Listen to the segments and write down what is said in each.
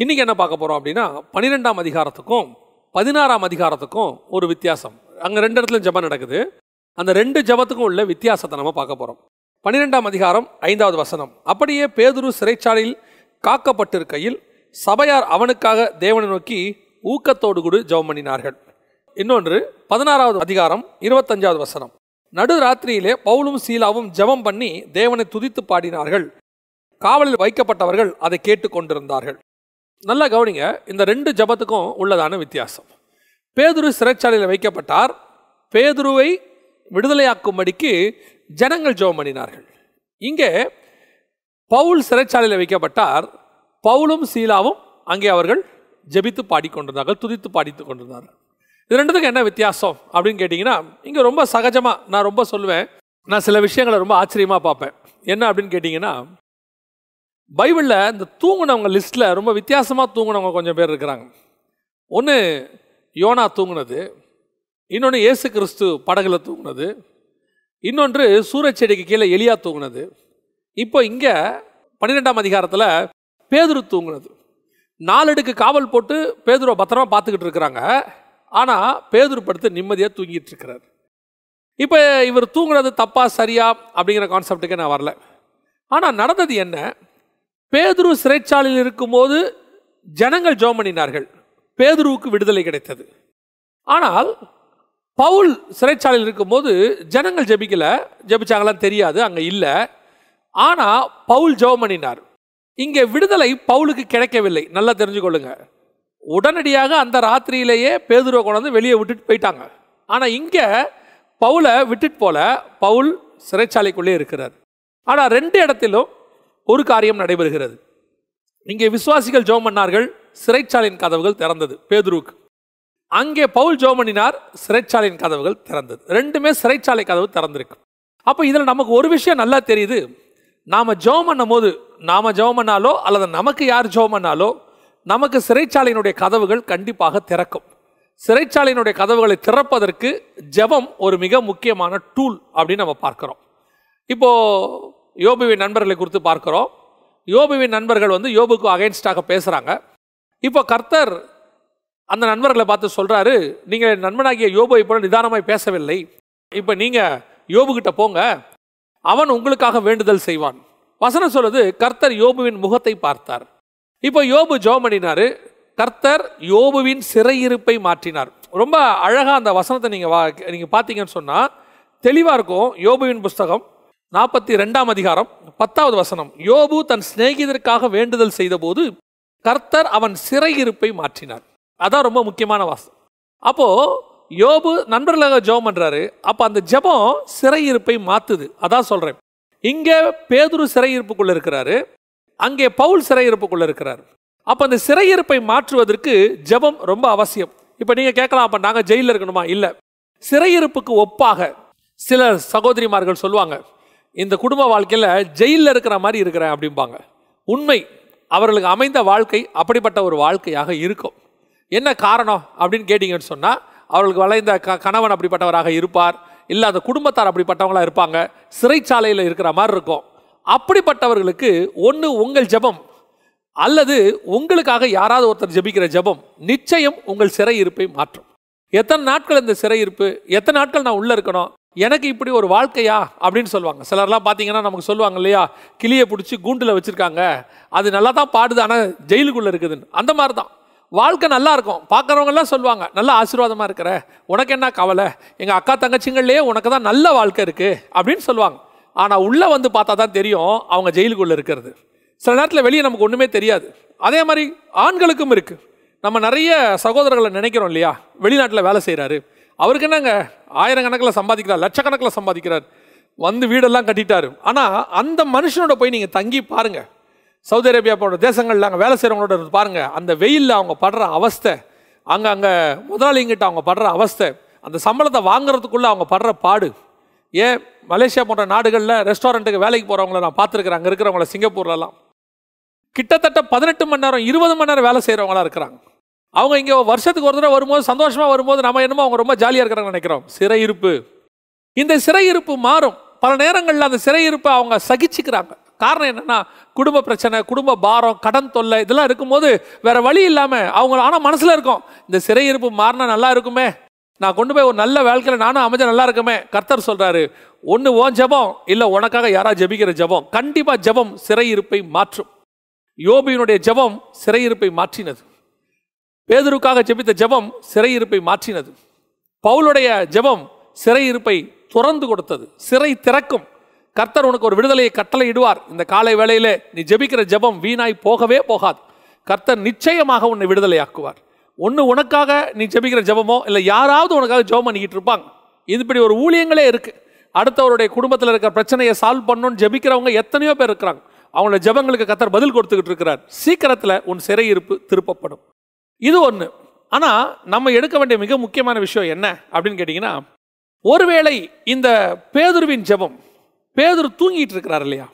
இன்றைக்கி என்ன பார்க்க போகிறோம் அப்படின்னா 12ஆம் அதிகாரத்துக்கும் 16ஆம் அதிகாரத்துக்கும் ஒரு வித்தியாசம். அங்கே 2 இடத்துல ஜெபம் நடக்குது. அந்த 2 ஜெபத்துக்கும் உள்ள வித்தியாசத்தை நம்ம பார்க்க போகிறோம். 12ஆம் அதிகாரம் 5வது வசனம். அப்படியே பேதுரு சிறைச்சாலையில் காக்கப்பட்டிருக்கையில் சபையார் அவனுக்காக தேவனை நோக்கி ஊக்கத்தோடு கூட ஜெபம் பண்ணினார்கள். இன்னொன்று 16வது அதிகாரம் 25வது வசனம். நடு ராத்திரியிலே பவுலும் சீலாவும் ஜெபம் பண்ணி தேவனை துதித்து பாடினார்கள். காவலில் வைக்கப்பட்டவர்கள் அதை கேட்டு கொண்டிருந்தார்கள். நல்லா கவனிங்க, இந்த 2 ஜெபத்துக்கும் உள்ளதான வித்தியாசம். பேதுரு சிறைச்சாலையில் வைக்கப்பட்டார். பேதுருவை விடுதலையாக்கும்படிக்கு ஜனங்கள் ஜெபம் பண்ணினார்கள். இங்கே பவுல் சிறைச்சாலையில் வைக்கப்பட்டார். பவுலும் சீலாவும் அங்கே அவர்கள் ஜெபித்து பாடிக்கொண்டிருந்தார்கள், துதித்து பாடித்து கொண்டிருந்தார்கள். இது 2த்துக்கும் என்ன வித்தியாசம் அப்படின்னு கேட்டிங்கன்னா, இங்கே ரொம்ப சகஜமாக நான் ரொம்ப சொல்லுவேன். நான் சில விஷயங்களை ரொம்ப ஆச்சரியமாக பார்ப்பேன். என்ன அப்படின்னு கேட்டிங்கன்னா, பைபிளில் இந்த தூங்குனவங்க லிஸ்ட்டில் ரொம்ப வித்தியாசமாக தூங்குனவங்க கொஞ்சம் பேர் இருக்கிறாங்க. ஒன்று யோனா தூங்குனது, இன்னொன்று இயேசு கிறிஸ்து படகுல தூங்குனது, இன்னொன்று சூரச்செடிக்கு கீழே எலியா தூங்குனது. இப்போ இங்கே 12ஆம் அதிகாரத்தில் பேதுரு தூங்குனது. 4 அடுக்கு காவல் போட்டு பேதுருவை பத்திரமா பார்த்துக்கிட்டு இருக்கிறாங்க. ஆனால் பேதுரு படுத்து நிம்மதியாக தூங்கிட்டு இருக்கிறார். இப்போ இவர் தூங்குனது தப்பா சரியா அப்படிங்கிற கான்செப்டுக்கே நான் வரல. ஆனால் நடந்தது என்ன? பேதுரு சிறைச்சாலையில் இருக்கும்போது ஜனங்கள் ஜெபம் பண்ணினார்கள். பேதுருவுக்கு விடுதலை கிடைத்தது. ஆனால் பவுல் சிறைச்சாலையில் இருக்கும்போது ஜனங்கள் ஜெபிச்சாங்களான்னு தெரியாது, அங்கே இல்லை. ஆனால் பவுல் ஜெபம் பண்ணினார். இங்கே விடுதலை பவுலுக்கு கிடைக்கவில்லை. நல்லா தெரிஞ்சுக்கொள்ளுங்க. உடனடியாக அந்த ராத்திரியிலேயே பேதுருவை கொண்டாந்து வெளியே விட்டுட்டு போயிட்டாங்க. ஆனால் இங்கே பவுலை விட்டுட்டு போல, பவுல் சிறைச்சாலைக்குள்ளே இருக்கிறார். ஆனால் 2 இடத்திலும் ஒரு காரியம் நடைபெறுகிறது. இங்கே விசுவாசிகள் ஜெபம் பண்ணார்கள், சிறைச்சாலையின் கதவுகள் திறந்தது பேதுருவுக்கு. அங்கே பவுல் ஜெபம் பண்ணினார், சிறைச்சாலையின் கதவுகள் திறந்தது. 2மே சிறைச்சாலை கதவு திறந்திருக்கு. அப்போ இதில் நமக்கு ஒரு விஷயம் நல்லா தெரியுது. நாம் ஜெபம் பண்ணும் போது, நாம் ஜெபம் பண்ணாலோ அல்லது நமக்கு யார் ஜெபம் பண்ணாலோ, நமக்கு சிறைச்சாலையினுடைய கதவுகள் கண்டிப்பாக திறக்கும். சிறைச்சாலையினுடைய கதவுகளை திறப்பதற்கு ஜெபம் ஒரு மிக முக்கியமான டூல் அப்படின்னு நம்ம பார்க்கிறோம். இப்போது யோபுவின் நண்பர்களை குறித்து பார்க்கிறோம். யோபுவின் நண்பர்கள் யோபுக்கு அகைன்ஸ்டாக பேசுகிறாங்க. இப்போ கர்த்தர் அந்த நண்பர்களை பார்த்து சொல்கிறாரு, நீங்கள் நண்பனாகிய யோபுவை போல நிதானமாய் பேசவில்லை. இப்போ நீங்கள் யோபுகிட்ட போங்க, அவன் உங்களுக்காக வேண்டுதல் செய்வான். வசனம் சொல்லுது, கர்த்தர் யோபுவின் முகத்தை பார்த்தார். இப்போ யோபு ஜெபம் பண்ணினார். கர்த்தர் யோபுவின் சிறையிருப்பை மாற்றினார். ரொம்ப அழகாக அந்த வசனத்தை நீங்கள் பார்த்தீங்கன்னு சொன்னால் தெளிவாக இருக்கும். யோபுவின் புஸ்தகம் 42ஆம் அதிகாரம் 10வது வசனம். யோபு தன் சிநேகிதருக்காக வேண்டுதல் செய்த போது கர்த்தர் அவன் சிறையிருப்பை மாற்றினார். அதான் ரொம்ப முக்கியமான வாசம். அப்போது யோபு நண்பர்களாக ஜெபம் பண்ணுறாரு. அப்போ அந்த ஜெபம் சிறையிருப்பை மாற்றுது. அதான் சொல்கிறேன். இங்கே பேதுரு சிறையிருப்புக்குள்ளே இருக்கிறாரு, அங்கே பவுல் சிறையிருப்புக்குள்ளே இருக்கிறார். அப்போ அந்த சிறையிருப்பை மாற்றுவதற்கு ஜெபம் ரொம்ப அவசியம். இப்போ நீங்கள் கேட்கலாம், அப்போ நாங்கள் ஜெயிலில் இருக்கணுமா? இல்லை. சிறையிருப்புக்கு ஒப்பாக சில சகோதரிமார்கள் சொல்லுவாங்க, இந்த குடும்ப வாழ்க்கையில் ஜெயிலில் இருக்கிற மாதிரி இருக்கிறேன் அப்படிம்பாங்க. உண்மை, அவர்களுக்கு அமைந்த வாழ்க்கை அப்படிப்பட்ட ஒரு வாழ்க்கையாக இருக்கும். என்ன காரணம் அப்படின்னு கேட்டிங்கன்னு சொன்னால், அவர்களுக்கு வளைந்த கணவன் அப்படிப்பட்டவராக இருப்பார், இல்லை அந்த குடும்பத்தார் அப்படிப்பட்டவங்களாக இருப்பாங்க, சிறைச்சாலையில் இருக்கிற மாதிரி இருக்கும். அப்படிப்பட்டவர்களுக்கு ஒன்று உங்கள் ஜெபம் அல்லது உங்களுக்காக யாராவது ஒருத்தர் ஜெபிக்கிற ஜெபம் நிச்சயம் உங்கள் சிறையிருப்பை மாற்றும். எத்தனை நாட்கள் இந்த சிறையிருப்பு, எத்தனை நாட்கள் நான் உள்ளே இருக்கணும், எனக்கு இப்படி ஒரு வாழ்க்கையா அப்படின்னு சொல்லுவாங்க. சிலர்லாம் பார்த்தீங்கன்னா நமக்கு சொல்லுவாங்க இல்லையா, கிளியை பிடிச்சி கூண்டில் வச்சுருக்காங்க, அது நல்லா தான் பாடுது ஆனால் ஜெயிலுக்குள்ளே இருக்குதுன்னு. அந்த மாதிரி தான் வாழ்க்கை. நல்லா இருக்கும், பார்க்குறவங்கெல்லாம் சொல்லுவாங்க, நல்லா ஆசீர்வாதமாக இருக்கிற, உனக்கு என்ன கவலை, எங்கள் அக்கா தங்கச்சிங்கள்லேயே உனக்கு தான் நல்ல வாழ்க்கை இருக்குது அப்படின்னு சொல்லுவாங்க. ஆனால் உள்ளே பார்த்தா தான் தெரியும் அவங்க ஜெயிலுக்குள்ளே இருக்கிறது. சில நேரத்தில் வெளியே நமக்கு ஒன்றுமே தெரியாது. அதே மாதிரி ஆண்களுக்கும் இருக்குது. நம்ம நிறைய சகோதரர்களை நினைக்கிறோம் இல்லையா, வெளிநாட்டில் வேலை செய்கிறாரு, அவருக்கு என்னங்க ஆயிரக்கணக்கில் சம்பாதிக்கிறார், லட்சக்கணக்கில் சம்பாதிக்கிறார், வீடெல்லாம் கட்டிட்டாரு. ஆனால் அந்த மனுஷனோட போய் நீங்கள் தங்கி பாருங்கள், சவுதி அரேபியா போன்ற தேசங்களில் அங்கே வேலை செய்கிறவங்களோட பாருங்கள், அந்த வெயிலில் அவங்க படுற அவஸ்தை, அங்கே முதலாளிங்கிட்ட அவங்க படுற அவஸ்தை, அந்த சம்பளத்தை வாங்குறதுக்குள்ளே அவங்க படுற பாடு. ஏன் மலேசியா போன்ற நாடுகளில் ரெஸ்டாரண்ட்டுக்கு வேலைக்கு போகிறவங்கள நான் பார்த்துருக்குறேன். அங்கே இருக்கிறவங்கள சிங்கப்பூர்லலாம் கிட்டத்தட்ட 18 மணி நேரம் 20 மணி நேரம் வேலை செய்கிறவங்களா இருக்கிறாங்க. அவங்க இங்கே வருஷத்துக்கு ஒரு தடவை வரும்போது சந்தோஷமாக வரும்போது நம்ம என்னமோ அவங்க ரொம்ப ஜாலியாக இருக்கிறாங்கன்னு நினைக்கிறோம். சிறையிருப்பு, இந்த சிறையிருப்பு மாறும். பல நேரங்களில் அந்த சிறையிருப்பை அவங்க சகிச்சுக்கிறாங்க. காரணம் என்னன்னா, குடும்ப பிரச்சனை, குடும்ப பாரம், கடன் தொல்லை இதெல்லாம் இருக்கும்போது வேற வழி இல்லாமல் அவங்க ஆனால் மனசில் இருக்கும், இந்த சிறையிருப்பு மாறினா நல்லா இருக்குமே, நான் கொண்டு போய் ஒரு நல்ல வாழ்க்கையில் நானும் அமைஞ்சா நல்லா இருக்குமே. கர்த்தர் சொல்றாரு, ஒன்று ஓன் ஜெபம், இல்லை உனக்காக யாராவது ஜெபிக்கிற ஜெபம். கண்டிப்பாக ஜெபம் சிறையிருப்பை மாற்றும். யோபினுடைய ஜெபம் சிறையிருப்பை மாற்றினது. பேதுருக்காக ஜெபித்த ஜெபம் சிறையிருப்பை மாற்றினது. பவுலுடைய ஜெபம் சிறையிருப்பை துறந்து கொடுத்தது. சிறை திறக்கும். கர்த்தர் உனக்கு ஒரு விடுதலையை கட்டளையிடுவார். இந்த காலை வேளையிலே நீ ஜெபிக்கிற ஜெபம் வீணாய் போகவே போகாது. கர்த்தர் நிச்சயமாக உன்னை விடுதலையாக்குவார். ஒன்று உனக்காக நீ ஜெபிக்கிற ஜெபமோ, இல்லை யாராவது உனக்காக ஜெபம் பண்ணிக்கிட்டு இருப்பாங்க. இதுபடி ஒரு ஊழியங்களே இருக்கு. அடுத்தவருடைய குடும்பத்தில் இருக்கிற பிரச்சனையை சால்வ் பண்ணணும்னு ஜெபிக்கிறவங்க எத்தனையோ பேர் இருக்கிறாங்க. அவங்களோட ஜெபங்களுக்கு கர்த்தர் பதில் கொடுத்துக்கிட்டு இருக்கிறார். சீக்கிரத்தில் உன் சிறையிருப்பு திருப்பப்படும். இது ஒன்று. ஆனால் நம்ம எடுக்க வேண்டிய மிக முக்கியமான விஷயம் என்ன அப்படின்னு கேட்டிங்கன்னா, ஒருவேளை இந்த பேதுருவின் ஜெபம், பேதுரு தூங்கிட்டு இருக்கிறார் இல்லையா,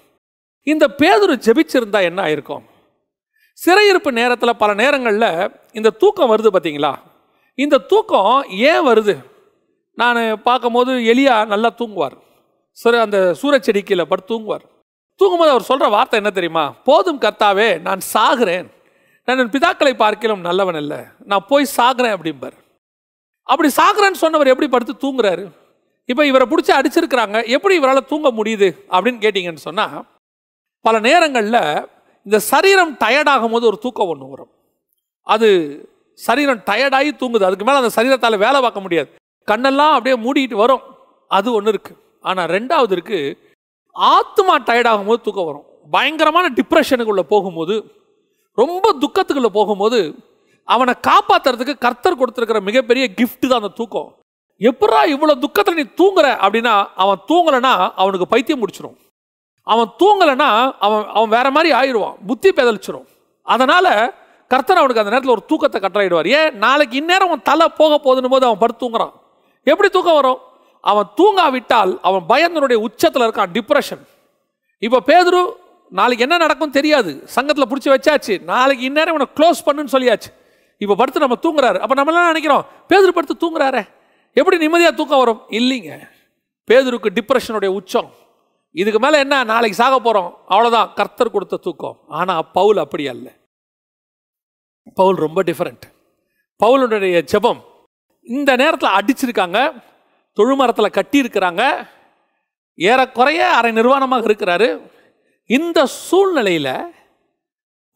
இந்த பேதுரு ஜெபிச்சிருந்தா என்ன ஆயிருக்கும்? சிறையிருப்பு நேரத்தில் பல நேரங்களில் இந்த தூக்கம் வருது பார்த்தீங்களா? இந்த தூக்கம் ஏன் வருது? நான் பார்க்கும்போது எலியா நல்லா தூங்குவார். சரி, அந்த சூரச்செடி கீழே படுத்து தூங்குவார். தூங்கும்போது அவர் சொல்கிற வார்த்தை என்ன தெரியுமா? போதும் கர்த்தாவே, நான் சாகிறேன், நான் என் பிதாக்களை பார்க்கலாம் நல்லவன் இல்லை, நான் போய் சாகிறேன் அப்படிம்பார். அப்படி சாகிறேன்னு சொன்னவர் எப்படி படுத்து தூங்குறாரு? இப்போ இவரை பிடிச்சி அடிச்சிருக்கிறாங்க, எப்படி இவரால் தூங்க முடியுது அப்படின்னு கேட்டிங்கன்னு சொன்னால், பல நேரங்களில் இந்த சரீரம் டயர்டாகும் போது ஒரு தூக்கம் ஒன்று வரும். அது சரீரம் டயர்டாகி தூங்குது. அதுக்கு மேலே அந்த சரீரத்தால் வேலை பார்க்க முடியாது, கண்ணெல்லாம் அப்படியே மூடிட்டு வரும். அது ஒன்று இருக்குது. ஆனால் ரெண்டாவது இருக்குது, ஆத்மா டயர்டாகும் போது தூக்கம் வரும். பயங்கரமான டிப்ரெஷனுக்குள்ளே போகும்போது, ரொம்ப துக்கத்துக்குள்ளே போகும்போது, அவனை காப்பாற்றுறதுக்கு கர்த்தர் கொடுத்துருக்கிற மிகப்பெரிய கிஃப்ட் தான் அந்த தூக்கம். எப்படா இவ்வளோ துக்கத்தில் நீ தூங்குற அப்படின்னா, அவன் தூங்கலைன்னா அவனுக்கு பைத்தியம் முடிச்சிடும். அவன் தூங்கலைன்னா அவன் வேற மாதிரி ஆயிடுவான், புத்தி பேதலிச்சிடும். அதனால் கர்த்தர் அவனுக்கு அந்த நேரத்தில் ஒரு தூக்கத்தை கட்டளையிடுவார். ஏன்? நாளைக்கு இந்நேரம் அவன் தலை போக போதுன்னு போது அவன் படுத்து தூங்குறான். எப்படி தூக்கம் வரும்? அவன் தூங்காவிட்டால் அவன் பயத்தினுடைய உச்சத்தில் இருக்கான், டிப்ரெஷன். இப்போ பேதுரு நாளைக்கு என்ன நடக்கும் தெரியாது, சங்கத்தில் பிடிச்சி வச்சாச்சு, நாளைக்கு இந்நேரம் இவனை க்ளோஸ் பண்ணுன்னு சொல்லியாச்சு. இப்போ படுத்து நம்ம தூங்குறாரு. அப்போ நம்மளாம் நினைக்கிறோம், பேதுரு படுத்து தூங்குறாரு, எப்படி நிம்மதியாக தூக்கம் வரும்? இல்லைங்க, பேதுருக்கு டிப்ரெஷனுடைய உச்சம். இதுக்கு மேலே என்ன, நாளைக்கு சாக போகிறோம், அவ்வளோதான், கர்த்தர் கொடுத்த தூக்கம். ஆனால் பவுல் அப்படி அல்ல. பவுல் ரொம்ப டிஃபரெண்ட். பவுலுடைய ஜெபம், இந்த நேரத்தில் அடிச்சிருக்காங்க, தொழுமரத்தில் கட்டி இருக்கிறாங்க, ஏறக்குறைய அரை நிர்வாணமாக இருக்கிறாரு. இந்த சூழ்நிலையில்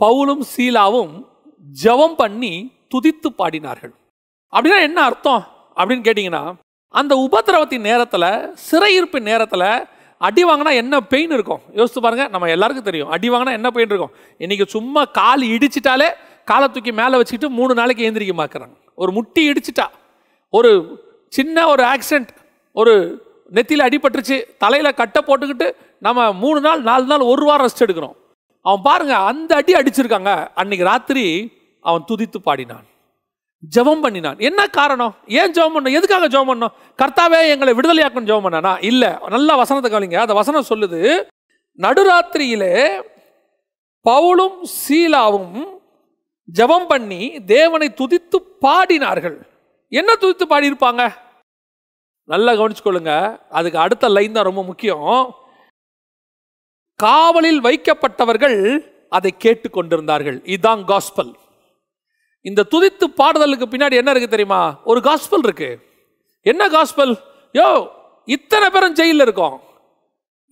பவுலும் சீலாவும் ஜெபம் பண்ணி துதித்து பாடினார்கள். அப்படின்னா என்ன அர்த்தம் அப்படின்னு கேட்டிங்கன்னா, அந்த உபத்திரவத்தின் நேரத்தில், சிறையிருப்பின் நேரத்தில் அடி வாங்கினா என்ன பெயின் இருக்கும் யோசித்து பாருங்க. நம்ம எல்லாருக்கும் தெரியும் அடி வாங்கினா என்ன பெயின் இருக்கும். இன்னைக்கு சும்மா கால் இடிச்சிட்டாலே காலை தூக்கி மேலே வச்சுக்கிட்டு 3 நாளைக்கு எழுந்திரிக்க மாக்குறாங்க. ஒரு முட்டி இடிச்சிட்டா, ஒரு சின்ன ஒரு ஆக்சிடென்ட், ஒரு நெத்தியில் அடிபட்டுருச்சு, தலையில் கட்டை போட்டுக்கிட்டு நம்ம 3 நாள் 4 நாள் 1 வாரம் ரெஸ்ட் எடுக்கிறோம். அவன் பாருங்க, அந்த அடி அடிச்சிருக்காங்க. அன்னைக்கு ராத்திரி அவன் துதித்து பாடினான், ஜெபம் பண்ணினான். என்ன காரணம்? ஏன் ஜெபம் பண்ணோம்? எதுக்காக ஜெபம் பண்ணோம்? கர்த்தாவே எங்களை விடுதலையாக்கணும் ஜெபம் பண்ணானா? இல்லை. நல்ல வசனத்தை கவனிங்க. அந்த வசனம் சொல்லுது, நடுராத்திரியிலே பவுலும் சீலாவும் ஜெபம் பண்ணி தேவனை துதித்து பாடினார்கள். என்ன துதித்து பாடியிருப்பாங்க? நல்லா கவனிச்சுக்கொள்ளுங்க. அதுக்கு அடுத்த லைன் தான் ரொம்ப முக்கியம். காவலில் வைக்கப்பட்டவர்கள் அதை கேட்டு கொண்டிருந்தார்கள். இதுதான் காஸ்பல். இந்த துதித்து பாடுதலுக்கு பின்னாடி என்ன இருக்கு தெரியுமா? ஒரு காஸ்பல் இருக்கு. என்ன காஸ்பல்? இத்தனை பேரும் ஜெயிலில் இருக்கோம்,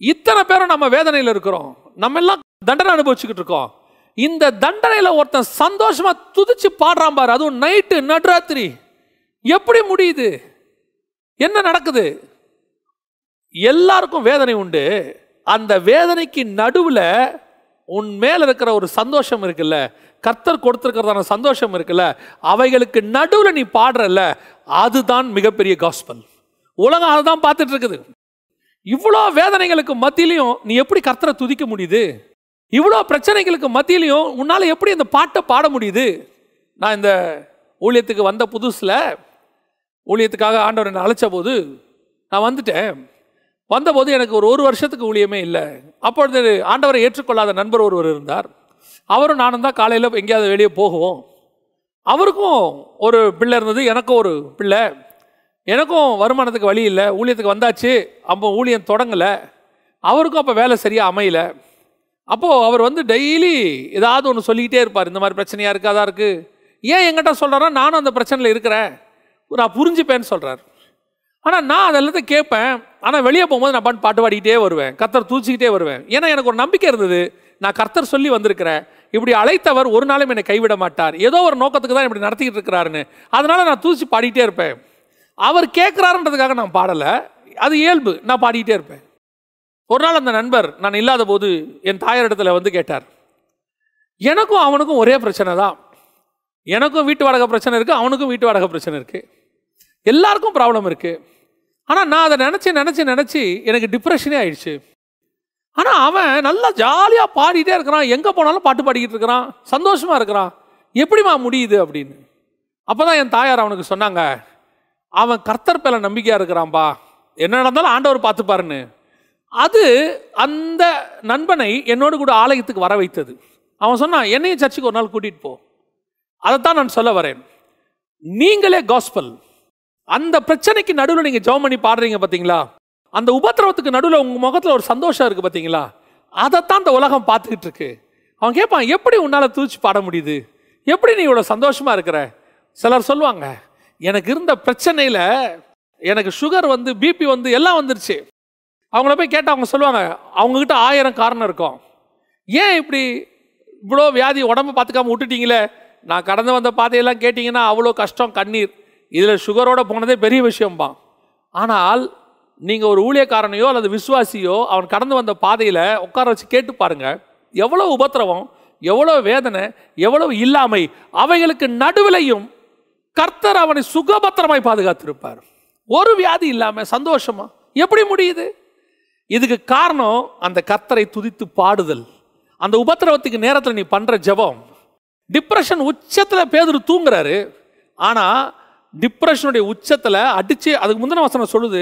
இத்தனை பேரும் நம்ம வேதனையில் இருக்கிறோம், நம்ம எல்லாம் தண்டனை அனுபவிச்சுக்கிட்டு இருக்கோம். இந்த தண்டனையில ஒருத்தன் சந்தோஷமா துதிச்சு பாடுறான் பாரு, அதுவும் நைட்டு நடுராத்திரி. எப்படி முடியுது? என்ன நடக்குது? எல்லாருக்கும் வேதனை உண்டு. அந்த வேதனைக்கு நடுவில் உன் மேல இருக்கிற ஒரு சந்தோஷம் இருக்குல்ல, கர்த்தர் கொடுத்திருக்கிறதான சந்தோஷம் இருக்குல்ல, அவைகளுக்கு நடுவில் நீ பாடுறல்ல, அதுதான் மிகப்பெரிய காஸ்பல். உலகம் அதை தான் பார்த்துட்டு இருக்குது. இவ்வளோ வேதனைகளுக்கு மத்தியிலையும் நீ எப்படி கர்த்தரை துதிக்க முடியுது? இவ்வளோ பிரச்சனைகளுக்கு மத்தியிலையும் உன்னால் எப்படி இந்த பாட்டை பாட முடியுது? நான் இந்த ஊழியத்துக்கு வந்த புதுசில், ஊழியத்துக்காக ஆண்டவர் என்னை அழைச்ச போது நான் வந்துட்டேன். வந்தபோது எனக்கு ஒரு வருஷத்துக்கு ஊழியமே இல்லை. அப்பொழுது ஆண்டவரை ஏற்றுக்கொள்ளாத நண்பர் ஒருவர் இருந்தார். அவரும் நானும் தான் காலையில் எங்கேயாவது வெளியே போகுவோம். அவருக்கும் ஒரு பிள்ளை இருந்தது, எனக்கும் ஒரு பிள்ளை. எனக்கும் வருமானத்துக்கு வழி இல்லை, ஊழியத்துக்கு வந்தாச்சு, அப்போ ஊழியம் தொடங்கலை. அவருக்கும் அப்போ வேலை சரியாக அமையலை. அப்போது அவர் வந்து டெய்லி ஏதாவது ஒன்று சொல்லிக்கிட்டே இருப்பார், இந்த மாதிரி பிரச்சனையாக இருக்குது, அதாக இருக்குது. ஏன் என்கிட்ட சொல்கிறாரா, நானும் அந்த பிரச்சனையில் இருக்கிறேன், நான் புரிஞ்சுப்பேன்னு சொல்கிறார். ஆனால் நான் அதெல்லாத்தையும் கேட்பேன். ஆனால் வெளியே போகும்போது நான் பாட்டு பாடிக்கிட்டே வருவேன், கர்த்தர் தூச்சிக்கிட்டே வருவேன். ஏன்னா எனக்கு ஒரு நம்பிக்கை இருந்தது, நான் கர்த்தர் சொல்லி வந்திருக்கிறேன், இப்படி அழைத்தவர் ஒரு நாளும் என்னை கைவிட மாட்டார், ஏதோ ஒரு நோக்கத்துக்கு தான் இப்படி நடத்திக்கிட்டு இருக்கிறாருன்னு. அதனால் நான் தூச்சி பாடிக்கிட்டே இருப்பேன். அவர் கேட்குறாருன்றதுக்காக நான் பாடலை, அது இயல்பு, நான் பாடிக்கிட்டே இருப்பேன். ஒரு நாள் அந்த நண்பர் நான் இல்லாத போது என் தாயார் இடத்துல வந்து கேட்டார். எனக்கும் அவனுக்கும் ஒரே பிரச்சனை தான், எனக்கும் வீட்டு வாடகை பிரச்சனை இருக்குது, அவனுக்கும் வீட்டு வாடகை பிரச்சனை இருக்குது, எல்லாருக்கும் ப்ராப்ளம் இருக்குது. ஆனால் நான் அதை நினச்சி எனக்கு டிப்ரெஷனே ஆயிடுச்சு. ஆனால் அவன் நல்லா ஜாலியாக பாடிட்டே இருக்கிறான், எங்கே போனாலும் பாட்டு பாடிக்கிட்டு இருக்கிறான், சந்தோஷமாக இருக்கிறான், எப்படிமா முடியுது அப்படின்னு. அப்போ தான் என் தாயார் அவனுக்கு சொன்னாங்க, அவன் கர்த்தர் பேல நம்பிக்கையாக இருக்கிறான்பா, என்ன நடந்தாலும் ஆண்டவர் பார்த்துப்பாருன்னு. அது அந்த நண்பனை என்னோடு கூட ஆலயத்துக்கு வர வைத்தது. அவன் சொன்னான், என்னையும் சர்ச்சுக்கு ஒரு நாள் கூட்டிகிட்டு போ. அதைத்தான் நான் சொல்ல வரேன். நீங்களே காஸ்பல். அந்த பிரச்சனைக்கு நடுவில் நீங்கள் ஜெபம் பண்ணி பாடுறீங்க பார்த்தீங்களா, அந்த உபத்திரவத்துக்கு நடுவில் உங்கள் முகத்தில் ஒரு சந்தோஷம் இருக்குது பார்த்தீங்களா, அதைத்தான் இந்த உலகம் பார்த்துக்கிட்டு இருக்கு. அவன் கேட்பான், எப்படி உன்னால் தூச்சி பாட முடியுது, எப்படி நீ இவ்வளோ சந்தோஷமாக இருக்கிற. சிலர் சொல்லுவாங்க, எனக்கு இருந்த பிரச்சனையில் எனக்கு சுகர் வந்து பிபி வந்து எல்லாம் வந்துருச்சு. அவங்கள போய் கேட்டால் அவங்க சொல்லுவாங்க, அவங்கக்கிட்ட 1000 காரணம் இருக்கும். ஏன் இப்படி இவ்வளோ வியாதி உடம்பை பார்த்துக்காம விட்டுட்டீங்களே, நான் கடந்து வந்த பாதையெல்லாம் கேட்டிங்கன்னா அவ்வளோ கஷ்டம், கண்ணீர், இதில் சுகரோடு போனதே பெரிய விஷயம்பான். ஆனால் நீங்கள் ஒரு ஊழியக்காரனையோ அல்லது விசுவாசியோ அவன் கடந்து வந்த பாதையில் உட்கார வச்சு கேட்டு பாருங்கள், எவ்வளோ உபத்திரவம், எவ்வளோ வேதனை, எவ்வளோ இல்லாமை, அவைகளுக்கு நடுவிலையும் கர்த்தர் அவனை சுகபத்திரமாய் பாதுகாத்திருப்பார். ஒரு வியாதி இல்லாமல் சந்தோஷமா எப்படி முடியுது? இதுக்கு காரணம் அந்த கர்த்தரை துதித்து பாடுதல். அந்த உபத்திரவத்துக்கு நேரத்தில் நீ பண்ணுற ஜெபம். டிப்ரெஷன் உச்சத்தில் பேதுரு தூங்குறாரு, ஆனால் டிப்ரெஷனுடைய உச்சத்தில் அடித்து, அதுக்கு முந்தின வசனம் சொல்லுது,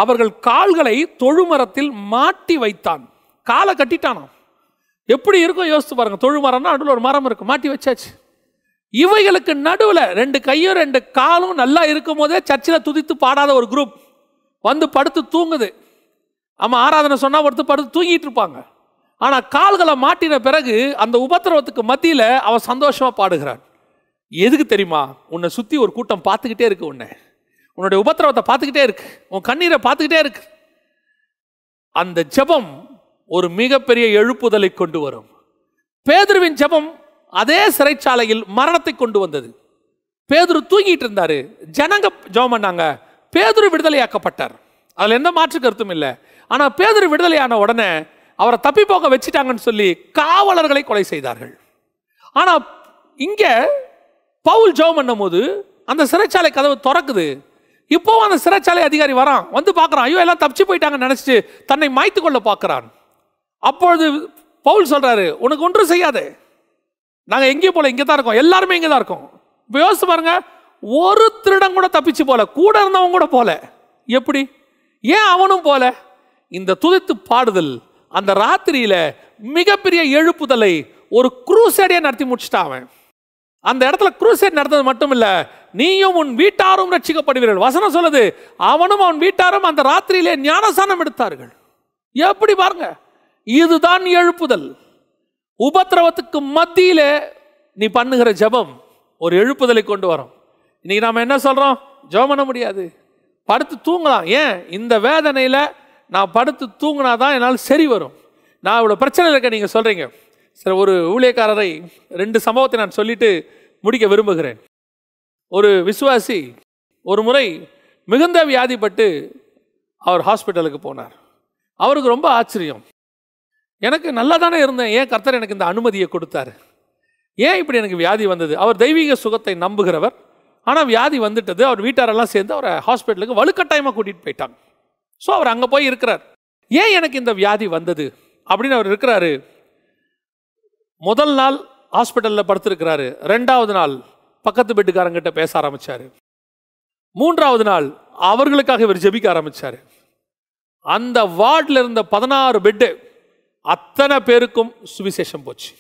அவர்கள் கால்களை தொழுமரத்தில் மாட்டி வைத்தான். காலை கட்டிட்டானாம். எப்படி இருக்கும் யோசித்து பாருங்க. தொழுமரம்னா நடுவில் ஒரு மரம் இருக்கும், மாட்டி வச்சாச்சு. இவைகளுக்கு நடுவில் 2 கையும் 2 காலும் நல்லா இருக்கும் போதே சர்ச்சில் துதித்து பாடாத ஒரு குரூப் வந்து படுத்து தூங்குது. ஆமாம், ஆராதனை சொன்னால் ஒருத்தர் படுத்து தூங்கிட்டு இருப்பாங்க. ஆனால் கால்களை மாட்டின பிறகு அந்த உபத்திரவத்துக்கு மத்தியில் அவன் சந்தோஷமாக பாடுகிறான். எதுக்கு தெரியுமா? உன்னை சுற்றி ஒரு கூட்டம் பார்த்துக்கிட்டே இருக்கு, உன்னுடைய உபத்திரவத்தை பார்த்துக்கிட்டே இருக்கு, உன் கண்ணீரை பார்த்துக்கிட்டே இருக்கு. அந்த ஜெபம் ஒரு மிகப்பெரிய எழுப்புதலை கொண்டு வரும். பேதுருவின் ஜெபம் அதே சிறைச்சாலையில் மரணத்தை கொண்டு வந்தது. பேதுரு தூங்கிட்டு இருந்தாரு, ஜனங்க ஜெபம் பண்ணாங்க, பேதுரு விடுதலையாக்கப்பட்டார். அதில் எந்த மாற்று கருத்தும் இல்லை. ஆனால் பேதுரு விடுதலையான உடனே அவரை தப்பி போக வச்சுட்டாங்கன்னு சொல்லி காவலர்களை கொலை செய்தார்கள். ஆனால் இங்கே பவுல் ஜெபம் பண்ணும் போது அந்த சிறைச்சாலை கதவு திறக்குது. இப்போ அந்த சிறைச்சாலை அதிகாரி வரான், வந்து பார்க்குறான், ஐயோ எல்லாம் தப்பிச்சு போயிட்டாங்கன்னு நினச்சிட்டு தன்னை மாய்த்து கொள்ள பார்க்குறான். அப்பொழுது பவுல் சொல்கிறாரு, உனக்கு ஒன்றும் செய்யாதே, நாங்கள் எங்கேயும் போல, இங்கே தான் இருக்கோம், எல்லாருமே இங்கே தான் இருக்கோம். இப்போ யோசிச்சு பாருங்க, ஒரு திருடன் கூட தப்பிச்சு போல, கூட இருந்தவங்க கூட போல. எப்படி? ஏன் அவனும் போல? இந்த துதித்து பாடுதல் அந்த ராத்திரியில மிகப்பெரிய எழுப்புதலை ஒரு குரூசேடே நடத்தி முடிச்சுட்டான் அவன். அந்த இடத்துல குரூசேட் நடந்தது மட்டும் இல்ல, நீயும் உன் வீட்டாரும் ரட்சிக்கப்படுவீர்கள். வசனம் சொல்லுது, அவனும் அவன் வீட்டாரும் அந்த ராத்திரியிலே ஞானசானம் எடுத்தார்கள். எப்படி பாருங்க, இதுதான் எழுப்புதல். உபத்திரவத்துக்கு மத்தியிலே நீ பண்ணுகிற ஜெபம் ஒரு எழுப்புதலை கொண்டு வரும். இன்னைக்கு நாம என்ன சொல்றோம்? ஜெபம் பண்ண முடியாது, படுத்து தூங்கலாம். ஏன்? இந்த வேதனையில் நான் படுத்து தூங்கினாதான் என்னால் சரி வரும். நான் இவ்வளோ பிரச்சனை இருக்க நீங்கள் சொல்கிறீங்க. சரி, ஒரு ஊழியக்காரரை 2 சம்பவத்தை நான் சொல்லிட்டு முடிக்க விரும்புகிறேன். ஒரு விசுவாசி ஒரு முறை மிகுந்த வியாதிப்பட்டு அவர் ஹாஸ்பிட்டலுக்கு போனார். அவருக்கு ரொம்ப ஆச்சரியம், எனக்கு நல்லா தானே இருந்தேன், ஏன் கர்த்தர் எனக்கு இந்த அனுமதியை கொடுத்தாரு, ஏன் இப்படி எனக்கு வியாதி வந்தது? அவர் தெய்வீக சுகத்தை நம்புகிறவர், ஆனால் வியாதி வந்துட்டது. அவர் வீட்டாரெல்லாம் சேர்ந்து அவரை ஹாஸ்பிட்டலுக்கு வலுக்கட்டாயமாக கூட்டிகிட்டு போயிட்டாங்க. ஸோ அவர் அங்கே போய் இருக்கிறார். ஏன் எனக்கு இந்த வியாதி வந்தது அப்படின்னு அவர் இருக்கிறாரு. முதல் நாள் ஹாஸ்பிட்டலில் படுத்திருக்கிறாரு. 2வது நாள் பக்கத்து பெட்டுக்காரங்கிட்ட பேச ஆரம்பித்தார். 3வது நாள் அவர்களுக்காக இவர் ஜெபிக்க ஆரம்பித்தார். அந்த வார்டில் இருந்த 16 பெட்டு அத்தனை பேருக்கும் சுவிசேஷம் போச்சு.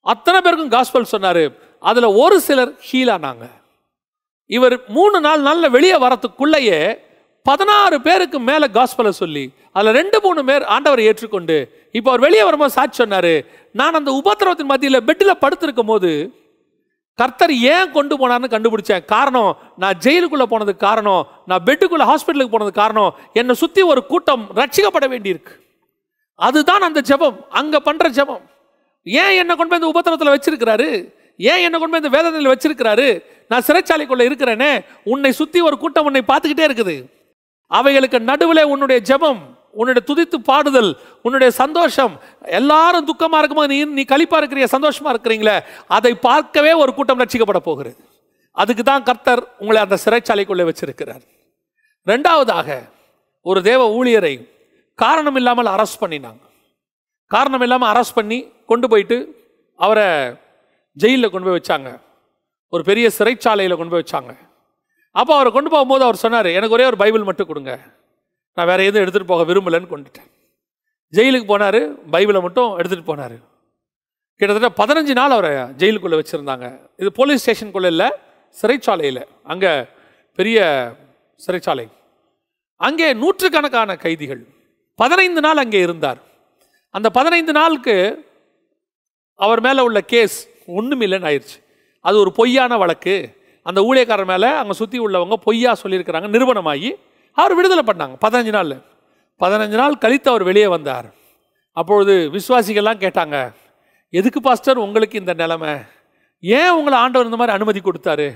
அத்தனை பேருக்கும் காஸ்பல் சொன்னார். அதில் ஒரு சிலர் ஹீலானாங்க. இவர் 3 நாளில் வெளியே வரத்துக்குள்ளேயே 16 பேருக்கு மேலே காஸ்பலை சொல்லி அதில் 2-3 பேர் ஆண்டவரை ஏற்றுக்கொண்டு இப்போ அவர் வெளியே வரும்போது சாட்சி சொன்னாரு, நான் அந்த உபத்திரவத்தின் மத்தியில் பெட்டில் படுத்திருக்கும் போது கர்த்தர் ஏன் கொண்டு போனார்னு கண்டுபிடிச்சேன். காரணம், நான் ஜெயிலுக்குள்ள போனதுக்கு காரணம், நான் பெட்டுக்குள்ள ஹாஸ்பிட்டலுக்கு போனதுக்கு காரணம், என்னை சுற்றி ஒரு கூட்டம் ரட்சிக்கப்பட வேண்டியிருக்கு. அதுதான் அந்த ஜெபம், அங்கே பண்ணுற ஜெபம். ஏன் என்னை கொண்டு போய் இந்த உபத்திரவத்தில் வச்சிருக்கிறாரு? ஏன் என்னை கொண்டு போய் இந்த வேதனையில் வச்சிருக்கிறாரு? நான் சிறைச்சாலைக்குள்ள இருக்கிறேனே, உன்னை சுற்றி ஒரு கூட்டம் உன்னை பார்த்துக்கிட்டே இருக்குது. அவைகளுக்கு நடுவில் உன்னுடைய ஜெபம், உன்னுடைய துதித்து பாடுதல், உன்னுடைய சந்தோஷம், எல்லாரும் துக்கமாக இருக்கும்போது நீ களிப்பா இருக்கிறீங்க, சந்தோஷமா இருக்கிறீங்களே, அதை பார்க்கவே ஒரு கூட்டம் ரட்சிக்கப்பட போகிறது. அதுக்கு தான் கர்த்தர் உங்களை அந்த சிறைச்சாலைக்குள்ளே வச்சிருக்கிறார். ரெண்டாவதாக, ஒரு தேவ ஊழியரை காரணம் இல்லாமல் அரெஸ்ட் பண்ணினாங்க. காரணம் இல்லாமல் அரெஸ்ட் பண்ணி கொண்டு போயிட்டு அவரை ஜெயிலில் கொண்டு போய் வச்சாங்க, ஒரு பெரிய சிறைச்சாலையில் கொண்டு போய் வச்சாங்க. அப்போ அவரை கொண்டு போகும்போது அவர் சொன்னார், எனக்கு ஒரே ஒரு பைபிள் மட்டும் கொடுங்க, நான் வேறு எதுவும் எடுத்துகிட்டு போக விரும்பலைன்னு கொண்டுட்டேன். ஜெயிலுக்கு போனார், பைபிளை மட்டும் எடுத்துகிட்டு போனார். கிட்டத்தட்ட 15 நாள் அவரை ஜெயிலுக்குள்ளே வச்சுருந்தாங்க. இது போலீஸ் ஸ்டேஷனுக்குள்ளே இல்லை, சிறைச்சாலையில். அங்கே பெரிய சிறைச்சாலை, அங்கே நூற்றுக்கணக்கான கைதிகள். 15 நாள் அங்கே இருந்தார். அந்த 15 நாளுக்கு அவர் மேலே உள்ள கேஸ் ஒன்றுமில்லைன்னு ஆயிடுச்சு. அது ஒரு பொய்யான வழக்கு. அந்த ஊழியக்காரர் மேலே அங்கே சுற்றி உள்ளவங்க பொய்யா சொல்லியிருக்கிறாங்க, நிரூபணமாகி அவர் விடுதலை பண்ணாங்க 15 நாளில். 15 நாள் கழித்து அவர் வெளியே வந்தார். அப்பொழுது விசுவாசிகள்லாம் கேட்டாங்க, எதுக்கு பாஸ்டர் உங்களுக்கு இந்த நிலைமை? ஏன் உங்களை ஆண்டவர் இந்த மாதிரி அனுமதி கொடுத்தாரு?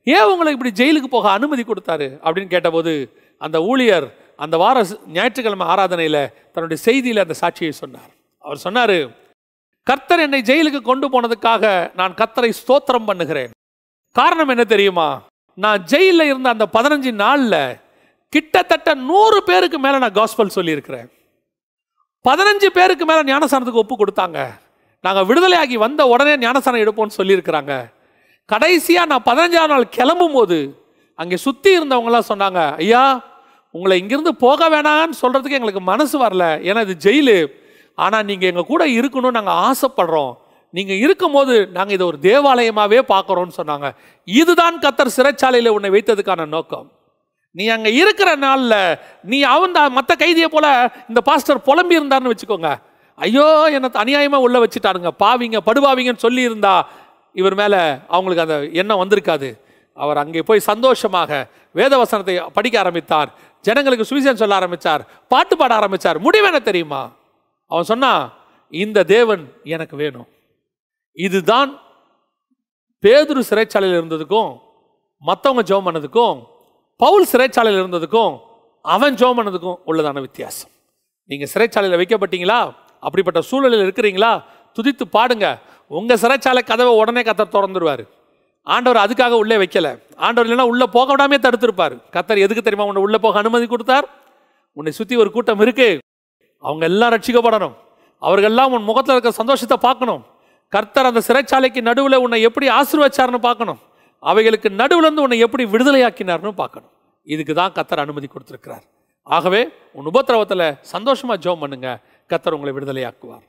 ஏன் உங்களை இப்படி ஜெயிலுக்கு போக அனுமதி கொடுத்தாரு அப்படின்னு கேட்டபோது, அந்த ஊழியர் அந்த வார ஞாயிற்றுக்கிழமை ஆராதனையில் தன்னுடைய செய்தியில் அந்த சாட்சியை சொன்னார். அவர் சொன்னார், கர்த்தர் என்னை ஜெயிலுக்கு கொண்டு போனதுக்காக நான் கர்த்தரை ஸ்தோத்திரம் பண்ணுகிறேன். காரணம் என்ன தெரியுமா? நான் ஜெயிலில் இருந்த அந்த 15 நாளில் கிட்டத்தட்ட 100 பேருக்கு மேலே நான் காஸ்பல் சொல்லியிருக்கிறேன். 15 பேருக்கு மேலே ஞானஸ்தானத்துக்கு ஒப்பு கொடுத்தாங்க. நாங்கள் விடுதலையாகி வந்த உடனே ஞானஸ்தானம் எடுப்போம்னு சொல்லியிருக்கிறாங்க. கடைசியாக நான் 15ஆம் நாள் கிளம்பும் போது அங்கே சுற்றி இருந்தவங்களாம் சொன்னாங்க, ஐயா உங்களை இங்கிருந்து போக வேணான்னு சொல்கிறதுக்கு எங்களுக்கு மனசு வரல, ஏன்னா இது ஜெயிலு. ஆனால் நீங்கள் எங்கள் கூட இருக்கணும்னு நாங்கள் ஆசைப்படுறோம். நீங்கள் இருக்கும்போது நாங்கள் இதை ஒரு தேவாலயமாகவே பார்க்குறோன்னு சொன்னாங்க. இதுதான் கர்த்தர் சிறைச்சாலையில் உன்னை வைத்ததுக்கான நோக்கம். நீ அங்கே இருக்கிற நாளில் நீ மற்ற கைதியை போல இந்த பாஸ்டர் புலம்பி இருந்தார்னு வச்சுக்கோங்க, ஐயோ என்னை அநியாயமாக உள்ள வச்சுட்டாருங்க, பாவிங்க படுபாவிங்கன்னு சொல்லியிருந்தா இவர் மேலே அவங்களுக்கு அந்த எண்ணம் வந்திருக்காது. அவர் அங்கே போய் சந்தோஷமாக வேதவசனத்தை படிக்க ஆரம்பித்தார், ஜனங்களுக்கு சுவிசேஷம் சொல்ல ஆரம்பித்தார், பாட்டு பாட ஆரம்பித்தார். முடிவு என்ன தெரியுமா? அவன் சொன்னான், இந்த தேவன் எனக்கு வேணும். இதுதான் பேதுரு சிறைச்சாலையில் இருந்ததுக்கும் மற்றவங்க ஜெபம் பண்ணதுக்கும், பவுல் சிறைச்சாலையில் இருந்ததுக்கும் அவன் ஜெபம் பண்ணதுக்கும் உள்ளதான வித்தியாசம். நீங்கள் சிறைச்சாலையில் வைக்கப்பட்டீங்களா? அப்படிப்பட்ட சூழலில் இருக்கிறீங்களா? துதித்து பாடுங்க. உங்கள் சிறைச்சாலை கதவை உடனே கர்த்தர் திறந்துருவார். ஆண்டவர் அதுக்காக உள்ளே வைக்கல. ஆண்டவர் இல்லைன்னா உள்ளே போக விடாமே தடுத்திருப்பார். கர்த்தர் எதுக்கு தெரியுமா உன்னை உள்ளே போக அனுமதி கொடுத்தார்? உன்னை சுற்றி ஒரு கூட்டம் இருக்கு, அவங்க எல்லாம் ரட்சிக்கப்படணும், அவர்கள்லாம் உன் முகத்தில் இருக்கிற சந்தோஷத்தை பார்க்கணும். கர்த்தர் அந்த சிறைச்சாலைக்கு நடுவில் உன்னை எப்படி ஆசீர்வதிச்சார்னு பார்க்கணும். அவைகளுக்கு நடுவில் இருந்து உன்னை எப்படி விடுதலையாக்கினார்னு பார்க்கணும். இதுக்கு தான் கர்த்தர் அனுமதி கொடுத்திருக்கிறார். ஆகவே உன் உபத்திரவத்தில் சந்தோஷமாக ஜெபம் பண்ணுங்க, கர்த்தர் உங்களை விடுதலையாக்குவார்.